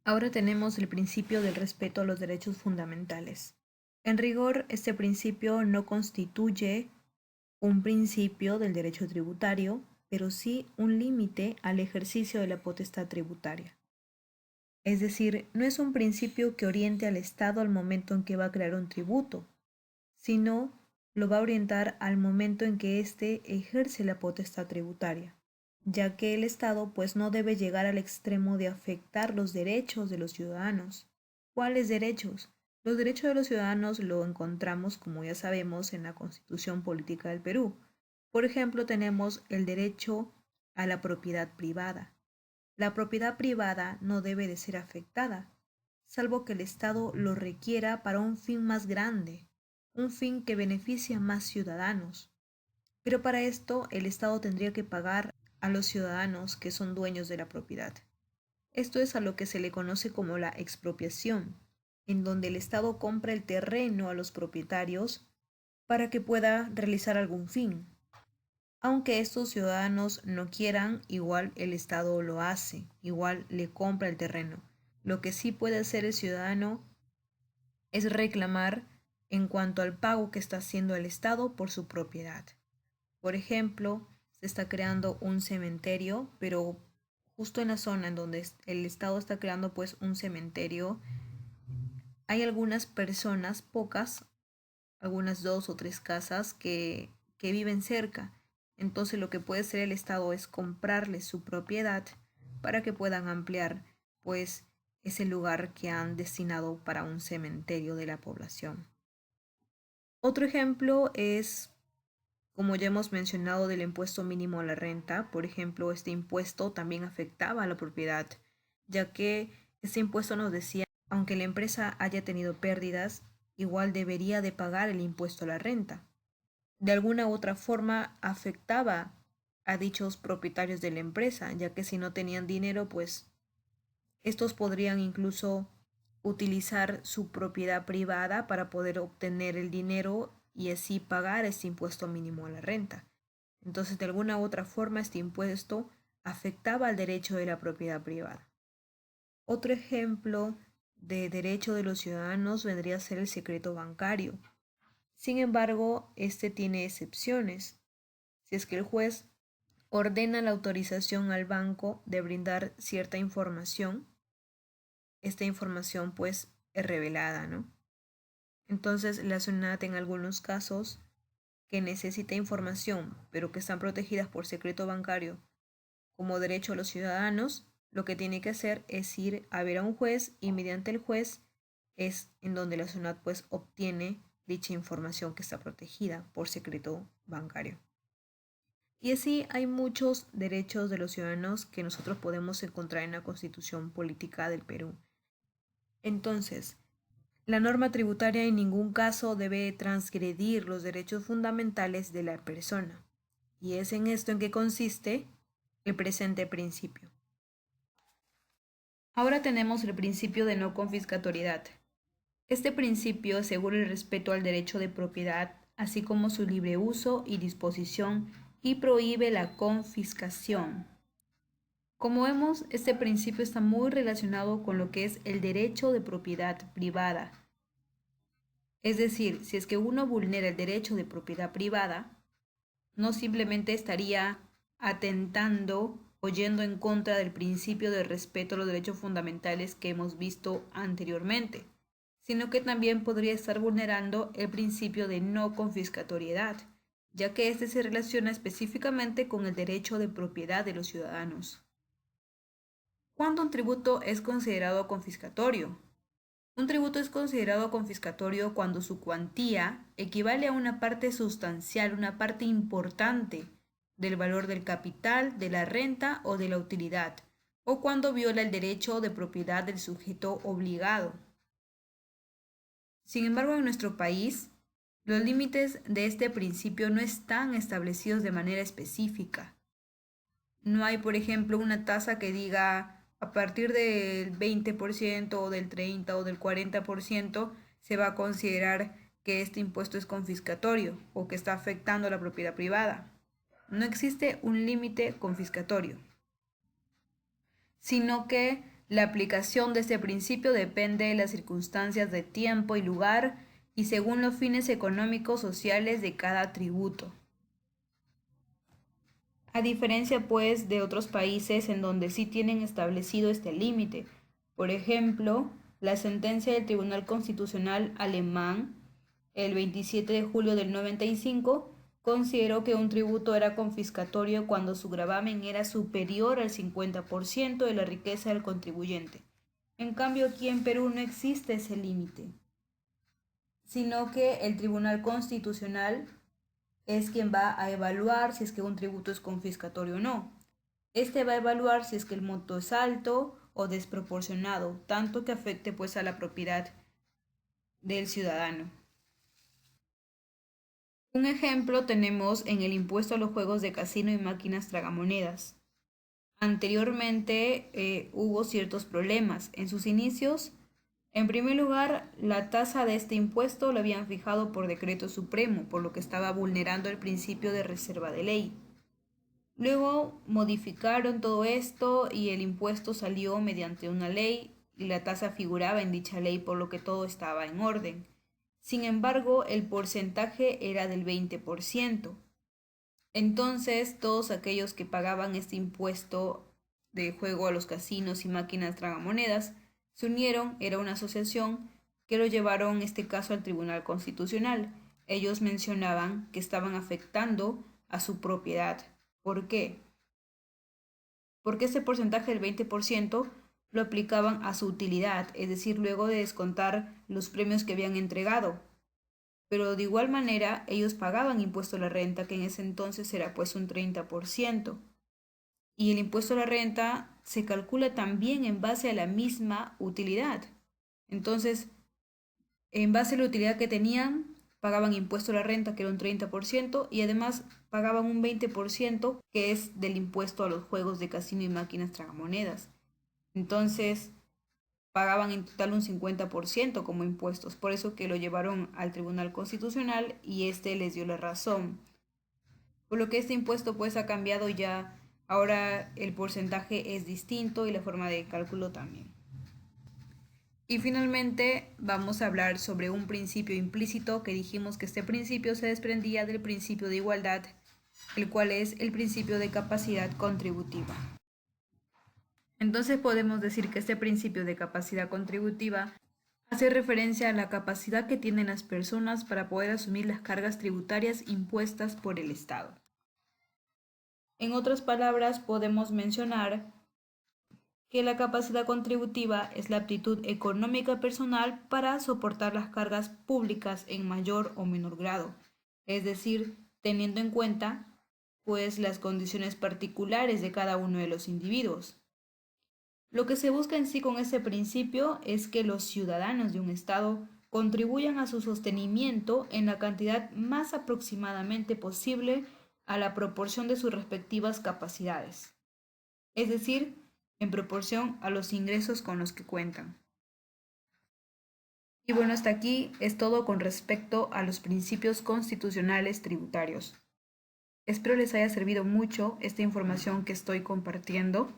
Ahora tenemos el principio del respeto a los derechos fundamentales. En rigor, este principio no constituye un principio del derecho tributario, pero sí un límite al ejercicio de la potestad tributaria. Es decir, no es un principio que oriente al Estado al momento en que va a crear un tributo, sino lo va a orientar al momento en que éste ejerce la potestad tributaria, ya que el Estado pues no debe llegar al extremo de afectar los derechos de los ciudadanos. ¿Cuáles derechos? Los derechos de los ciudadanos lo encontramos, como ya sabemos, en la Constitución Política del Perú. Por ejemplo, tenemos el derecho a la propiedad privada. La propiedad privada no debe de ser afectada, salvo que el Estado lo requiera para un fin más grande, un fin que beneficie a más ciudadanos. Pero para esto el Estado tendría que pagar a los ciudadanos que son dueños de la propiedad. Esto es a lo que se le conoce como la expropiación, en donde el Estado compra el terreno a los propietarios para que pueda realizar algún fin. Aunque estos ciudadanos no quieran, igual el Estado lo hace, igual le compra el terreno. Lo que sí puede hacer el ciudadano es reclamar en cuanto al pago que está haciendo el Estado por su propiedad. Por ejemplo, se está creando un cementerio, pero justo en la zona en donde el Estado está creando pues un cementerio, hay algunas personas, pocas, algunas 2 o 3 casas que viven cerca. Entonces lo que puede hacer el Estado es comprarles su propiedad para que puedan ampliar pues ese lugar que han destinado para un cementerio de la población. Otro ejemplo es, como ya hemos mencionado, del impuesto mínimo a la renta. Por ejemplo, este impuesto también afectaba a la propiedad, ya que este impuesto nos decía, aunque la empresa haya tenido pérdidas, igual debería de pagar el impuesto a la renta. De alguna u otra forma afectaba a dichos propietarios de la empresa, ya que si no tenían dinero, pues estos podrían incluso utilizar su propiedad privada para poder obtener el dinero y así pagar este impuesto mínimo a la renta. Entonces, de alguna u otra forma, este impuesto afectaba al derecho de la propiedad privada. Otro ejemplo de derecho de los ciudadanos vendría a ser el secreto bancario. Sin embargo, este tiene excepciones. Si es que el juez ordena la autorización al banco de brindar cierta información, esta información pues es revelada, ¿no? Entonces la SUNAT en algunos casos que necesita información, pero que están protegidas por secreto bancario como derecho a los ciudadanos, lo que tiene que hacer es ir a ver a un juez y mediante el juez es en donde la SUNAT pues obtiene dicha información que está protegida por secreto bancario. Y así hay muchos derechos de los ciudadanos que nosotros podemos encontrar en la Constitución Política del Perú. Entonces, la norma tributaria en ningún caso debe transgredir los derechos fundamentales de la persona. Y es en esto en que consiste el presente principio. Ahora tenemos el principio de no confiscatoriedad. Este principio asegura el respeto al derecho de propiedad, así como su libre uso y disposición, y prohíbe la confiscación. Como vemos, este principio está muy relacionado con lo que es el derecho de propiedad privada. Es decir, si es que uno vulnera el derecho de propiedad privada, no simplemente estaría atentando o yendo en contra del principio de respeto a los derechos fundamentales que hemos visto anteriormente, sino que también podría estar vulnerando el principio de no confiscatoriedad, ya que este se relaciona específicamente con el derecho de propiedad de los ciudadanos. ¿Cuándo un tributo es considerado confiscatorio? Un tributo es considerado confiscatorio cuando su cuantía equivale a una parte sustancial, una parte importante del valor del capital, de la renta o de la utilidad, o cuando viola el derecho de propiedad del sujeto obligado. Sin embargo, en nuestro país, los límites de este principio no están establecidos de manera específica. No hay, por ejemplo, una tasa que diga a partir del 20% o del 30% o del 40% se va a considerar que este impuesto es confiscatorio o que está afectando a la propiedad privada. No existe un límite confiscatorio, sino que La aplicación de este principio depende de las circunstancias de tiempo y lugar y según los fines económicos sociales de cada tributo. A diferencia, pues, de otros países en donde sí tienen establecido este límite. Por ejemplo, la sentencia del Tribunal Constitucional alemán, el 27 de julio del 95, consideró que un tributo era confiscatorio cuando su gravamen era superior al 50% de la riqueza del contribuyente. En cambio, aquí en Perú no existe ese límite, sino que el Tribunal Constitucional es quien va a evaluar si es que un tributo es confiscatorio o no. Este va a evaluar si es que el monto es alto o desproporcionado, tanto que afecte pues a la propiedad del ciudadano. Un ejemplo tenemos en el impuesto a los juegos de casino y máquinas tragamonedas. Anteriormente hubo ciertos problemas. En sus inicios, en primer lugar, la tasa de este impuesto la habían fijado por decreto supremo, por lo que estaba vulnerando el principio de reserva de ley. Luego modificaron todo esto y el impuesto salió mediante una ley y la tasa figuraba en dicha ley, por lo que todo estaba en orden. Sin embargo, el porcentaje era del 20%. Entonces, todos aquellos que pagaban este impuesto de juego a los casinos y máquinas tragamonedas se unieron, era una asociación que lo llevaron este caso al Tribunal Constitucional. Ellos mencionaban que estaban afectando a su propiedad. ¿Por qué? Porque ese porcentaje del 20% lo aplicaban a su utilidad, es decir, luego de descontar los premios que habían entregado. Pero de igual manera ellos pagaban impuesto a la renta, que en ese entonces era pues un 30%. Y el impuesto a la renta se calcula también en base a la misma utilidad. Entonces, en base a la utilidad que tenían, pagaban impuesto a la renta, que era un 30%, y además pagaban un 20%, que es del impuesto a los juegos de casino y máquinas tragamonedas. Entonces, pagaban en total un 50% como impuestos, por eso que lo llevaron al Tribunal Constitucional y este les dio la razón. Por lo que este impuesto pues ha cambiado ya, ahora el porcentaje es distinto y la forma de cálculo también. Y finalmente vamos a hablar sobre un principio implícito que dijimos que este principio se desprendía del principio de igualdad, el cual es el principio de capacidad contributiva. Entonces podemos decir que este principio de capacidad contributiva hace referencia a la capacidad que tienen las personas para poder asumir las cargas tributarias impuestas por el Estado. En otras palabras, podemos mencionar que la capacidad contributiva es la aptitud económica personal para soportar las cargas públicas en mayor o menor grado, es decir, teniendo en cuenta pues las condiciones particulares de cada uno de los individuos. Lo que se busca en sí con este principio es que los ciudadanos de un Estado contribuyan a su sostenimiento en la cantidad más aproximadamente posible a la proporción de sus respectivas capacidades, es decir, en proporción a los ingresos con los que cuentan. Y bueno, hasta aquí es todo con respecto a los principios constitucionales tributarios. Espero les haya servido mucho esta información que estoy compartiendo.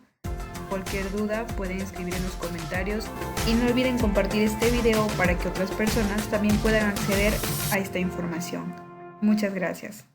Cualquier duda pueden escribir en los comentarios y no olviden compartir este video para que otras personas también puedan acceder a esta información. Muchas gracias.